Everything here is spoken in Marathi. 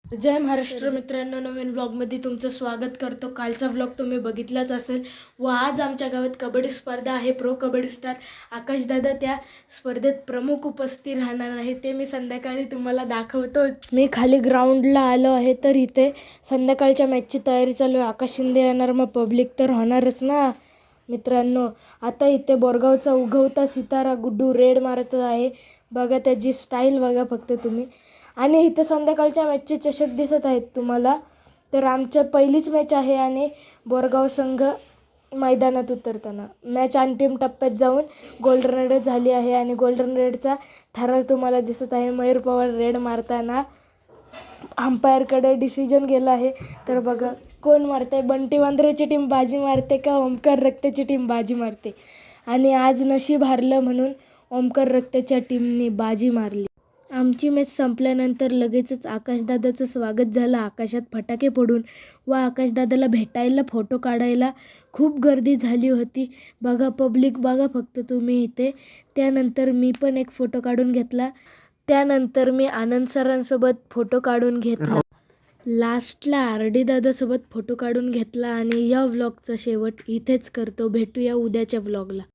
जय महाराष्ट्र मित्रांनो, नवीन ब्लॉगमध्ये तुमचं स्वागत करतो। कालचा ब्लॉग तुम्ही बघितलाच असेल व आज आमच्या गावात कबड्डी स्पर्धा आहे। प्रो कबड्डी स्टार आकाशदादा त्या स्पर्धेत प्रमुख उपस्थित राहणार आहे, ते मी संध्याकाळी तुम्हाला दाखवतो। मी खाली ग्राउंडला आलो आहे, तर इथे संध्याकाळच्या मॅचची तयारी चालू आहे। आकाश शिंदे येणार, मग पब्लिक तर होणारच ना मित्रांनो। आता इथे बोरगावचा उगवता सितारा गुड्डू रेड मारत आहे, बघा त्याची स्टाईल बघा फक्त तुम्ही। आणि इथे संध्याकाळच्या मॅचचे चषक दिसत आहेत तुम्हाला, तर आमच्या पहिलीच मॅच आहे आणि बोरगाव संघ मैदानात उतरताना मॅच अंतिम टप्प्यात जाऊन गोल्डन रेड झाली आहे आणि गोल्डन रेडचा थरार तुम्हाला दिसत आहे। मयूर पवार रेड मारताना अंपायरकडे डिसिजन गेला आहे, तर बघा कोण मारते, बंटी वांद्रेची टीम बाजी मारते का ओमकार रक्तेची टीम बाजी मारते। आणि आज नशीब हारलं म्हणून ओमकार रक्तेच्या टीमने बाजी मारली। आमची मॅच संपल्यानंतर लगेचच आकाशदादाचं स्वागत झालं, आकाशात फटाके फोडून व आकाशदादाला भेटायला फोटो काढायला खूप गर्दी झाली होती। बघा पब्लिक बघा फक्त तुम्ही इथे। त्यानंतर मी पण एक फोटो काढून घेतला, त्यानंतर मी आनंद सरांसोबत फोटो काढून घेतला, लास्टला RD दादासोबत फोटो काढून घेतला। आणि या व्लॉगचा शेवट इथेच करतो, भेटूया उद्याच्या व्लॉगला।